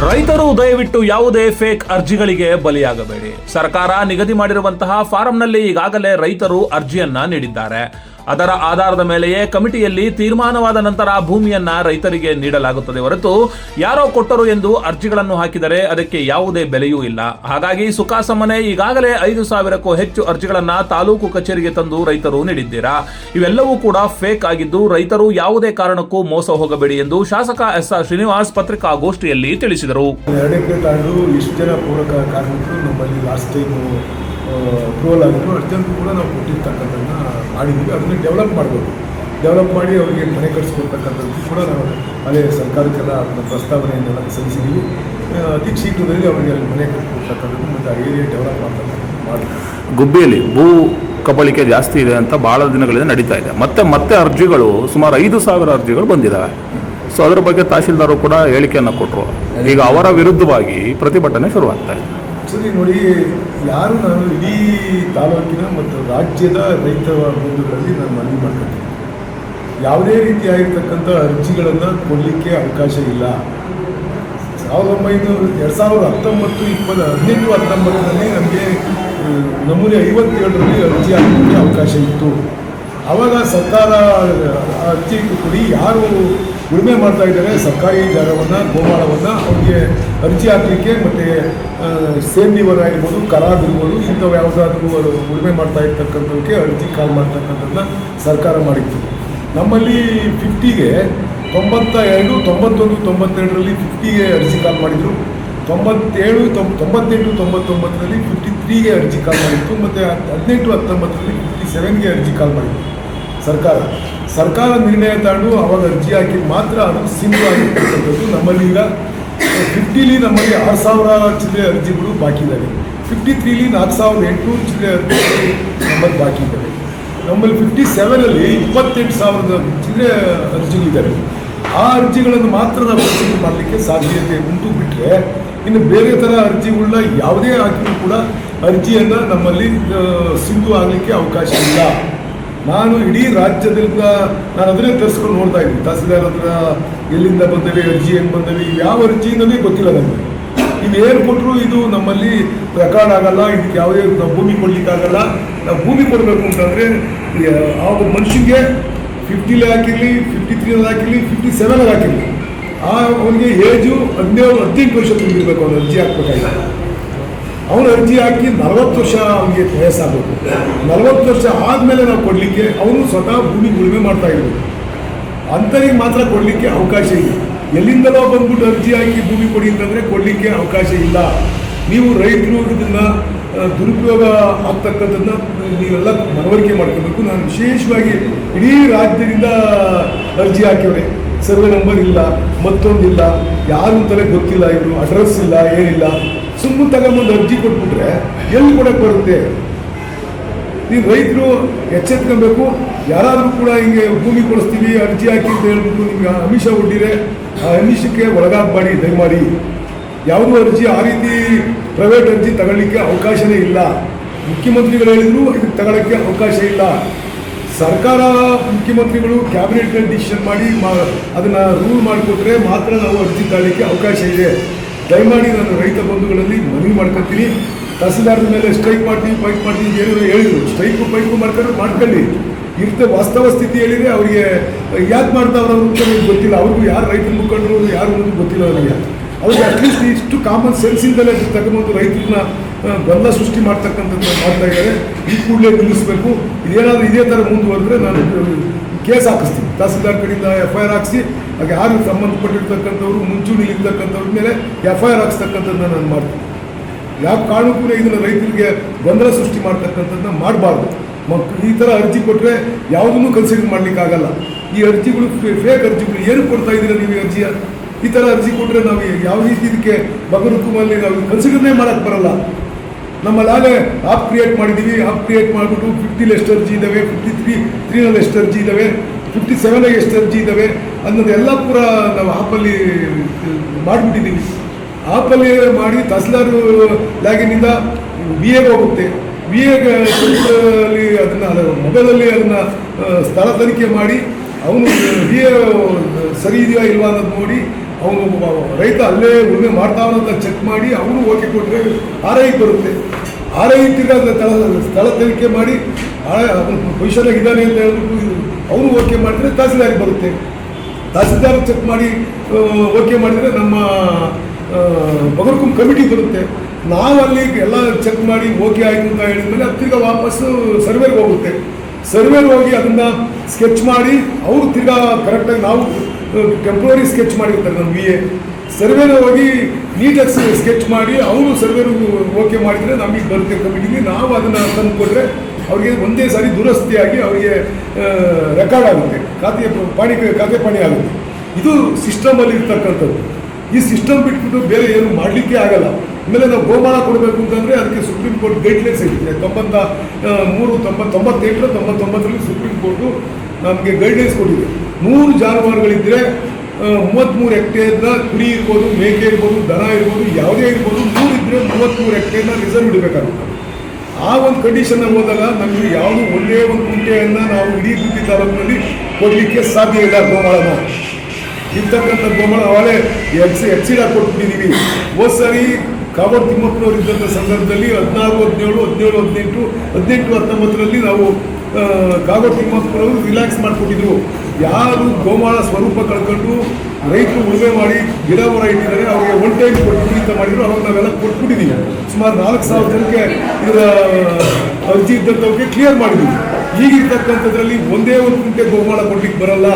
ರೈತರು ದಯವಿಟ್ಟು ಯಾವುದೇ ಫೇಕ್ ಅರ್ಜಿಗಳಿಗೆ ಬಲಿಯಾಗಬೇಡಿ. ಸರ್ಕಾರ ನಿಗದಿ ಮಾಡಿರುವಂತಹ ಫಾರಂನಲ್ಲಿ ಈಗಾಗಲೇ ರೈತರು ಅರ್ಜಿಯನ್ನ ನೀಡಿದ್ದಾರೆ. ಅದರ ಆಧಾರದ ಮೇಲೆಯೇ ಕಮಿಟಿಯಲ್ಲಿ ತೀರ್ಮಾನವಾದ ನಂತರ ಭೂಮಿಯನ್ನ ರೈತರಿಗೆ ನೀಡಲಾಗುತ್ತದೆ ಹೊರತು ಯಾರೋ ಕೊಟ್ಟರು ಎಂದು ಅರ್ಜಿಗಳನ್ನು ಹಾಕಿದರೆ ಅದಕ್ಕೆ ಯಾವುದೇ ಬೆಲೆಯೂ ಇಲ್ಲ. ಹಾಗಾಗಿ ಸುಖಾಸಮ್ಮನೆ ಈಗಾಗಲೇ 5,000ಕ್ಕೂ ಹೆಚ್ಚು ಅರ್ಜಿಗಳನ್ನ ತಾಲೂಕು ಕಚೇರಿಗೆ ತಂದು ರೈತರು ನೀಡಿದ್ದೀರಾ. ಇವೆಲ್ಲವೂ ಕೂಡ ಫೇಕ್ ಆಗಿದ್ದು ರೈತರು ಯಾವುದೇ ಕಾರಣಕ್ಕೂ ಮೋಸ ಹೋಗಬೇಡಿ ಎಂದು ಶಾಸಕ ಎಸ್.ಆರ್. ಶ್ರೀನಿವಾಸ್ ಪತ್ರಿಕಾಗೋಷ್ಠಿಯಲ್ಲಿ ತಿಳಿಸಿದರು. ಅಪ್ರೂವಲ್ ಆಗಿದ್ರು ಅರ್ಜೆಂಟ್ ಕೂಡ ನಾವು ಕೊಟ್ಟಿರ್ತಕ್ಕಂಥದ್ದನ್ನ ಮಾಡಿದ್ದೀವಿ. ಅದನ್ನು ಡೆವಲಪ್ ಮಾಡಬೇಕು. ಡೆವಲಪ್ ಮಾಡಿ ಅವರಿಗೆ ಮನೆ ಕಟ್ಟಿಸ್ಕೊಡ್ತಕ್ಕಂಥದ್ದು ಕೂಡ ನಾವು ಅದೇ ಸರ್ಕಾರಕ್ಕೆಲ್ಲ ಅದನ್ನ ಪ್ರಸ್ತಾವನೆಯನ್ನೆಲ್ಲ ಸಲ್ಲಿಸಿದ್ದೀವಿ. ಅತಿ ಶೀಘ್ರದಲ್ಲಿ ಅವರಿಗೆ ಅಲ್ಲಿ ಮನೆ ಕಟ್ಟಿಕೊಡ್ತಕ್ಕಂಥದ್ದು ಮತ್ತು ಆ ಏರಿಯಾ ಡೆವಲಪ್ ಮಾಡ್ತಕ್ಕಂಥದ್ದು ಮಾಡಬೇಕು. ಗುಬ್ಬಿಯಲ್ಲಿ ಭೂ ಕಬಳಿಕೆ ಜಾಸ್ತಿ ಇದೆ ಅಂತ ಭಾಳ ದಿನಗಳಿಂದ ನಡೀತಾ ಇದೆ. ಮತ್ತೆ ಅರ್ಜಿಗಳು ಸುಮಾರು 5,000 ಅರ್ಜಿಗಳು ಬಂದಿದ್ದಾವೆ. ಸೊ ಅದರ ಬಗ್ಗೆ ತಹಶೀಲ್ದಾರರು ಕೂಡ ಹೇಳಿಕೆಯನ್ನು ಕೊಟ್ಟರು. ಈಗ ಅವರ ವಿರುದ್ಧವಾಗಿ ಪ್ರತಿಭಟನೆ ಶುರುವಾಗ್ತಾ ಇದೆ. ಸರಿ ನೋಡಿ, ನಾನು ಇಡೀ ತಾಲೂಕಿನ ಮತ್ತು ರಾಜ್ಯದ ರೈತ ಬಂಧುಗಳಲ್ಲಿ ನಾನು ಮನವಿ ಮಾಡ್ತೀನಿ. ಯಾವುದೇ ರೀತಿಯಾಗಿರ್ತಕ್ಕಂಥ ಅರ್ಜಿಗಳನ್ನು ಕೊಡಲಿಕ್ಕೆ ಅವಕಾಶ ಇಲ್ಲ. 2019 ನಮಗೆ ನಮೂನೆ 57ರಲ್ಲಿ ಅರ್ಜಿ ಹಾಕಲಿಕ್ಕೆ ಅವಕಾಶ ಇತ್ತು. ಆವಾಗ ಸರ್ಕಾರ ಅರ್ಜಿ ಕೊಡಿ, ಯಾರು ಉಳುಮೆ ಮಾಡ್ತಾ ಇದ್ದಾರೆ ಸರ್ಕಾರಿ ಜಾಗವನ್ನು ಗೋಮಾಳವನ್ನು ಅವ್ರಿಗೆ ಅರ್ಜಿ ಹಾಕಲಿಕ್ಕೆ ಮತ್ತು ಸೇನ್ನಿವರ ಇರ್ಬೋದು, ಕರಾರ್ ಇರ್ಬೋದು, ಇಂಥವು ಯಾವುದಾದ್ರೂ ಉಳುಮೆ ಮಾಡ್ತಾ ಇರ್ತಕ್ಕಂಥವಕ್ಕೆ ಅರ್ಜಿ ಕಾಲ್ ಮಾಡ್ತಕ್ಕಂಥದ್ದನ್ನ ಸರ್ಕಾರ ಮಾಡಿತ್ತು. ನಮ್ಮಲ್ಲಿ 50ಗೆ 92, 91, 92ರಲ್ಲಿ 50ಗೆ ಅರ್ಜಿ ಕಾಲ್ ಮಾಡಿದರು. 97, 98, 99ರಲ್ಲಿ 53ಗೆ ಅರ್ಜಿ ಕಾಲ್ ಮಾಡಿತ್ತು. ಮತ್ತು 18, 19ರಲ್ಲಿ 57ಗೆ ಅರ್ಜಿ ಕಾಲ್ ಮಾಡಿತ್ತು. ಸರ್ಕಾರ ನಿರ್ಣಯ ತಗೊಂಡು ಅವಾಗ ಅರ್ಜಿ ಹಾಕಿ ಮಾತ್ರ ಅದು ಸಿಂಧು ಆಗಿರ್ತಕ್ಕಂಥದ್ದು. ನಮ್ಮಲ್ಲಿ ಈಗ 50ಲಿ ನಮ್ಮಲ್ಲಿ 6,000 ಚಿಲ್ಲರೆ ಅರ್ಜಿಗಳು ಬಾಕಿ ಇದ್ದಾವೆ. 53ಲಿ 4,800 ಚಿಲ್ಲರೆ ಅರ್ಜಿಗಳು ನಮ್ಮಲ್ಲಿ ಬಾಕಿ ಇದ್ದಾವೆ. ನಮ್ಮಲ್ಲಿ 57ರಲ್ಲಿ 28,000 ಚಿಲ್ಲರೆ ಅರ್ಜಿಗಳಿದ್ದಾವೆ. ಆ ಅರ್ಜಿಗಳನ್ನು ಮಾತ್ರ ನಾವು ಪರಿಶೀಲನೆ ಮಾಡಲಿಕ್ಕೆ ಸಾಧ್ಯತೆ ಉಂಟು. ಬಿಟ್ಟರೆ ಇನ್ನು ಬೇರೆ ಥರ ಅರ್ಜಿಗಳನ್ನ ಯಾವುದೇ ಹಾಕಿದ್ರು ಕೂಡ ಅರ್ಜಿಯನ್ನು ನಮ್ಮಲ್ಲಿ ಸಿಂಧು ಆಗಲಿಕ್ಕೆ ಅವಕಾಶ ಇಲ್ಲ. ನಾನು ಇಡೀ ರಾಜ್ಯದಿಂದ ನಾನು ಅದನ್ನೇ ತರಿಸ್ಕೊಂಡು ನೋಡ್ತಾ ಇದ್ದೀನಿ. ತಹಸೀಲ್ದಾರ್ ಹತ್ರ ಎಲ್ಲಿಂದ ಬಂದವೆ ಅರ್ಜಿ, ಹೆಂಗೆ ಬಂದವೆ, ಯಾವ ಅರ್ಜಿಯಿಂದಲೇ ಗೊತ್ತಿಲ್ಲ ನನಗೆ. ಏನು ಕೊಟ್ಟರು ಇದು ನಮ್ಮಲ್ಲಿ ರೆಕಾರ್ಡ್ ಆಗಲ್ಲ, ಇದಕ್ಕೆ ಯಾವುದೇ ನಾವು ಭೂಮಿ ಕೊಡಲಿಕ್ಕಾಗಲ್ಲ. ನಾವು ಭೂಮಿ ಕೊಡಬೇಕು ಅಂತಂದರೆ ಆ ಮನುಷ್ಯನಿಗೆ 50ಲಿ ಹಾಕಿರಲಿ, 53ರಲ್ಲಿ ಹಾಕಿರಲಿ, 57ರಲ್ಲಿ ಹಾಕಿರಲಿ, ಅವನಿಗೆ ಏಜು 18 ವರ್ಷ ತುಂಬಿರಬೇಕು. ಅವನು ಅರ್ಜಿ ಹಾಕ್ಬೇಕಾಗಿಲ್ಲ. ಅವನು ಅರ್ಜಿ ಹಾಕಿ 40 ವರ್ಷ ಅವನಿಗೆ ವಯಸ್ಸಾಗಬೇಕು. 40 ವರ್ಷ ಆದಮೇಲೆ ನಾವು ಕೊಡಲಿಕ್ಕೆ ಅವನು ಸ್ವತಃ ಭೂಮಿ ಉಳುಮೆ ಮಾಡ್ತಾ ಇರಬೇಕು. ಅಂಥವ್ರಿಗೆ ಮಾತ್ರ ಕೊಡಲಿಕ್ಕೆ ಅವಕಾಶ ಇಲ್ಲ. ಎಲ್ಲಿಂದಲೋ ಬಂದ್ಬಿಟ್ಟು ಅರ್ಜಿ ಹಾಕಿ ಭೂಮಿ ಕೊಡಿ ಅಂತಂದರೆ ಕೊಡಲಿಕ್ಕೆ ಅವಕಾಶ ಇಲ್ಲ. ನೀವು ರೈತರು ಇದನ್ನು ದುರುಪಯೋಗ ಆಗ್ತಕ್ಕಂಥದ್ದನ್ನ ನೀವೆಲ್ಲ ಮನವರಿಕೆ ಮಾಡ್ಕೋಬೇಕು. ನಾನು ವಿಶೇಷವಾಗಿ ಇಡೀ ರಾಜ್ಯದಿಂದ ಅರ್ಜಿ ಹಾಕಿವ್ರೆ. ಸರ್ವೆ ನಂಬರ್ ಇಲ್ಲ, ಮತ್ತೊಂದಿಲ್ಲ, ಯಾರು ಅಂತಲೇ ಗೊತ್ತಿಲ್ಲ, ಇವರು ಅಡ್ರೆಸ್ ಇಲ್ಲ, ಏನಿಲ್ಲ. ಸುಮ್ಮನೆ ತಗೊಂಬಂದು ಅರ್ಜಿ ಕೊಟ್ಬಿಟ್ರೆ ಎಲ್ಲಿ ಕೊಡಕ್ಕೆ ಬರುತ್ತೆ? ನೀವು ರೈತರು ಎಚ್ಚೆತ್ಕೊಬೇಕು. ಯಾರಾದರೂ ಕೂಡ ಹಿಂಗೆ ಭೂಮಿ ಕೊಡಿಸ್ತೀವಿ ಅರ್ಜಿ ಹಾಕಿ ಅಂತ ಹೇಳ್ಬಿಟ್ಟು ನಿಮ್ಗೆ ಆಮಿಷ ಒಡ್ಡಿರೆ ಆ ಆಮಿಷಕ್ಕೆ ಒಳಗಾಗಬೇಡಿ ದಯಮಾಡಿ. ಯಾವುದೂ ಅರ್ಜಿ ಆ ರೀತಿ ಪ್ರೈವೇಟ್ ಅರ್ಜಿ ತಗೊಳ್ಳಿಕ್ಕೆ ಅವಕಾಶನೇ ಇಲ್ಲ. ಮುಖ್ಯಮಂತ್ರಿಗಳು ಹೇಳಿದ್ರು ಇದಕ್ಕೆ ತಗೊಳ್ಳೋಕ್ಕೆ ಅವಕಾಶ ಇಲ್ಲ. ಸರ್ಕಾರ ಮುಖ್ಯಮಂತ್ರಿಗಳು ಕ್ಯಾಬಿನೆಟ್ನಲ್ಲಿ ಡಿಸಿಷನ್ ಮಾಡಿ ಅದನ್ನು ರೂಲ್ ಮಾಡಿಕೊಟ್ರೆ ಮಾತ್ರ ನಾವು ಅರ್ಜಿ ತಗೊಳ್ಳಿಕ್ಕೆ ಅವಕಾಶ ಇದೆ. ದಯಮಾಡಿ ನಾನು ರೈತ ಬಂಧುಗಳಲ್ಲಿ ಮನವಿ ಮಾಡ್ಕೊತೀನಿ. ತಹಸೀಲ್ದಾರ್ ಮೇಲೆ ಸ್ಟ್ರೈಕ್ ಮಾಡ್ತೀವಿ, ಫೈಟ್ ಮಾಡ್ತೀವಿ ಏನಾದ್ರು ಹೇಳಿದ್ರು, ಸ್ಟ್ರೈಕು ಫೈಟು ಮಾಡ್ಕೊಳ್ಳಿ. ವಾಸ್ತವ ಸ್ಥಿತಿ ಹೇಳಿದರೆ ಅವರಿಗೆ ಯಾಕೆ ಮಾಡ್ತಾವ್ರು ಅಂತ ಗೊತ್ತಿಲ್ಲ. ಅವ್ರಿಗೂ ಯಾರು ರೈತರ ಮುಖಂಡರು ಯಾರು ಅನ್ನೋದು ಗೊತ್ತಿಲ್ಲ ಅವರಿಗೆ. ಅವ್ರಿಗೆ ಅಟ್ಲೀಸ್ಟ್ ಇಷ್ಟು ಕಾಮನ್ ಸೆನ್ಸಿಂದಲೇ ತಗೊಂಡು ರೈತರನ್ನ ಗೊಂದಲ ಸೃಷ್ಟಿ ಮಾಡ್ತಕ್ಕಂಥದ್ದು ಮಾಡ್ತಾ ಇದ್ದಾರೆ. ಈ ಕೂಡಲೇ ನಿಲ್ಲಿಸಬೇಕು. ಇದೇನಾದರೂ ಇದೇ ಥರ ಮುಂದುವರೆದ್ರೆ ನಾನು ಕೇಸ್ ಹಾಕಿಸ್ತೀನಿ. ತಹಸೀಲ್ದಾರ್ ಕಡೆಯಿಂದ FIR ಹಾಕಿಸಿ ಹಾಗೆ ಯಾರು ಸಂಬಂಧಪಟ್ಟಿರ್ತಕ್ಕಂಥವ್ರು ಮುಂಚೂಣಿಲಿರ್ತಕ್ಕಂಥವ್ರ ಮೇಲೆ FIR ಹಾಕ್ಸ್ತಕ್ಕಂಥದ್ದನ್ನ ನಾನು ಮಾಡ್ತೀನಿ. ಯಾವ ಕಾರಣಕ್ಕೂ ಇದನ್ನು ರೈತರಿಗೆ ಗೊಂದಲ ಸೃಷ್ಟಿ ಮಾಡ್ತಕ್ಕಂಥದ್ದನ್ನ ಮಾಡಬಾರ್ದು. ಈ ಥರ ಅರ್ಜಿ ಕೊಟ್ಟರೆ ಯಾವುದನ್ನು ಕನ್ಸಿಡರ್ ಮಾಡಲಿಕ್ಕಾಗಲ್ಲ. ಈ ಅರ್ಜಿಗಳು ಫೇಕ್ ಅರ್ಜಿಗಳು ಏನು ಕೊಡ್ತಾ ಇದ್ದೀರಾ ನೀವು ಅರ್ಜಿಯ? ಈ ಥರ ಅರ್ಜಿ ಕೊಟ್ಟರೆ ನಾವು ಯಾವ ರೀತಿ ಇದಕ್ಕೆ ಬಗರುಕುಮಲ್ಲಿ ನಾವು ಕನ್ಸಿಡರ್ನೇ ಮಾಡೋಕ್ಕೆ ಬರಲ್ಲ. ನಮ್ಮಲ್ಲಾಗಲೇ ಆಪ್ ಕ್ರಿಯೇಟ್ ಮಾಡಿದ್ದೀವಿ. ಆಪ್ ಕ್ರಿಯೇಟ್ ಮಾಡಿಬಿಟ್ಟು 50ಲಿ ಎಷ್ಟು ಅರ್ಜಿ ಇದ್ದಾವೆ, 53ನಲ್ಲಿ ಎಷ್ಟು ಅರ್ಜಿ ಇದ್ದಾವೆ, 57ಗೆ ಎಷ್ಟು ಅರ್ಜಿ ಇದ್ದಾವೆ ಅನ್ನೋದೆಲ್ಲ ಪೂರ ನಾವು ಆಪಲ್ಲಿ ಮಾಡಿಬಿಟ್ಟಿದ್ದೀವಿ. ಆಪಲ್ಲಿ ಮಾಡಿ ತಹಸೀಲ್ದಾರ್ ಲ್ಯಾಗಿನಿಂದ VAಗೆ ಹೋಗುತ್ತೆ. VAಲ್ಲಿ ಅದನ್ನು ಮೊಬೈಲಲ್ಲಿ ಅದನ್ನು ಸ್ಥಳ ತನಿಖೆ ಮಾಡಿ ಅವನು VA ಸರಿ ಇದೆಯಾ ಇಲ್ವಾ ಅನ್ನೋದು ನೋಡಿ ಅವನು ರೈತ ಅಲ್ಲೇ ಉಳುಮೆ ಮಾಡ್ತಾವನಂತ ಚೆಕ್ ಮಾಡಿ ಅವನು ಓಕೆ ಕೊಟ್ಟರೆ RI ಬರುತ್ತೆ. RI ತಿರ್ಗಾ ಸ್ಥಳ ತನಿಖೆ ಮಾಡಿ ಪೊಸಿಷನ್ ಇದ್ದಾನೆ ಅಂತ ಹೇಳ್ಬಿಟ್ಟು ಅವನು ಓಕೆ ಮಾಡಿದ್ರೆ ತಹಸೀಲ್ದಾರಿಗೆ ಬರುತ್ತೆ. ತಹಸೀಲ್ದಾರ್ ಚೆಕ್ ಮಾಡಿ ಓಕೆ ಮಾಡಿದರೆ ನಮ್ಮ ಬಗರ್ಕುಂ ಕಮಿಟಿ ಬರುತ್ತೆ. ನಾವಲ್ಲಿ ಎಲ್ಲ ಚೆಕ್ ಮಾಡಿ ಓಕೆ ಆಯಿತು ಅಂತ ಹೇಳಿದ್ಮೇಲೆ ಅದು ತಿರ್ಗಾ ವಾಪಸ್ಸು ಸರ್ವೇಗೆ ಹೋಗುತ್ತೆ. ಸರ್ವೇಗೆ ಹೋಗಿ ಅದನ್ನು ಸ್ಕೆಚ್ ಮಾಡಿ ಅವರು ತಿರ್ಗಾ ಕರೆಕ್ಟಾಗಿ ನಾವು ಟೆಂಪ್ರರಿ ಸ್ಕೆಚ್ ಮಾಡಿರ್ತಾರೆ ನಮ್ಮ VA. ಸರ್ವೇನ ಹೋಗಿ ನೀಟಾಗಿ ಸ್ಕೆಚ್ ಮಾಡಿ ಅವರು ಸರ್ವೇರು ಓಕೆ ಮಾಡಿದರೆ ನಮಗೆ ಬರುತ್ತೆ ಕಮಿಟಿಗೆ. ನಾವು ಅದನ್ನು ತಂದು ಕೊಟ್ಟರೆ ಅವರಿಗೆ ಒಂದೇ ಸಾರಿ ದುರಸ್ತಿಯಾಗಿ ಅವರಿಗೆ ರೆಕಾರ್ಡ್ ಆಗುತ್ತೆ, ಖಾತೆ ಪಾಣಿ ಆಗುತ್ತೆ. ಇದು ಸಿಸ್ಟಮಲ್ಲಿ ಇರ್ತಕ್ಕಂಥದ್ದು. ಈ ಸಿಸ್ಟಮ್ ಬಿಟ್ಬಿಟ್ಟು ಬೇರೆ ಏನು ಮಾಡಲಿಕ್ಕೆ ಆಗಲ್ಲ. ಆಮೇಲೆ ನಾವು ಗೋಮಾಳ ಕೊಡಬೇಕು ಅಂತಂದರೆ ಅದಕ್ಕೆ ಸುಪ್ರೀಂ ಕೋರ್ಟ್ ಗೈಡ್ಲೈನ್ಸ್ ಇರುತ್ತೆ. 98 ಸುಪ್ರೀಂ ಕೋರ್ಟು ನಮಗೆ ಗೈಡ್ಲೈನ್ಸ್ ಕೊಟ್ಟಿದೆ. 100 ಜಾನುವಾರುಗಳಿದ್ದರೆ 33 ಹೆಕ್ಟೇರ್ನ ಕುರಿ ಇರ್ಬೋದು, ಮೇಕೆ ಇರ್ಬೋದು, ದನ ಇರ್ಬೋದು, ಯಾವುದೇ ಇರ್ಬೋದು, 100 ಇದ್ದರೆ 33 ಹೆಕ್ಟೇರ್ನ ರಿಸರ್ವ್ ಇಡಬೇಕಾಗುತ್ತೆ. ಆ ಒಂದು ಕಂಡೀಷನ್ನ ಹೋದಾಗ ನಮಗೆ ಯಾವುದು ಒಳ್ಳೆಯ ಒಂದು ಕುಂಟೆಯನ್ನು ನಾವು ಇಡೀ ಗುಬ್ಬಿ ತಾಲೂಕಿನಲ್ಲಿ ಕೊಡಲಿಕ್ಕೆ ಸಾಧ್ಯ ಇಲ್ಲ. ಗೋಮಾಳನ ಇರ್ತಕ್ಕಂಥ ಗೋಮಾಳ ಅವಳೇ ಎಕ್ಸಿಡ್ ಆಗಿ ಕೊಟ್ಬಿಟ್ಟಿದ್ದೀವಿ. ಹೋದ ಸಾರಿ ಕಾಗೋಡು ತಿಮ್ಮಪ್ಪನವರು ಇದ್ದಂಥ ಸಂದರ್ಭದಲ್ಲಿ 18 ನಾವು ಕಾಗೋಡು ತಿಮ್ಮಪ್ಪನವರು ರಿಲ್ಯಾಕ್ಸ್ ಮಾಡಿಕೊಟ್ಟಿದ್ರು. ಯಾರು ಗೋಮಾಳ ಸ್ವರೂಪ ಕಳ್ಕೊಂಡು ರೈತರು ಉಳುಮೆ ಮಾಡಿ ಗಿಡ ಮರ ಇಟ್ಟಿದ್ದಾರೆ ಅವರಿಗೆ ಒನ್ ಟೈಮ್ ಕೊಟ್ಬಿಡಿ ಅಂತ ಮಾಡಿದ್ರು. ಅವಾಗ ನಾವೆಲ್ಲ ಕೊಟ್ಬಿಟ್ಟಿದ್ದೀವಿ. ಸುಮಾರು 4,000 ಜನಕ್ಕೆ ಇದರ ಅರ್ಜಿ ಇದ್ದಂಥವ್ರಿಗೆ ಕ್ಲಿಯರ್ ಮಾಡಿದ್ದೀವಿ. ಈಗಿರ್ತಕ್ಕಂಥದ್ರಲ್ಲಿ ಒಂದೇ ಒಂದು ಕುಂಟೆ ಗೋಮಾಳ ಕೊಡ್ಲಿಕ್ಕೆ ಬರಲ್ಲ.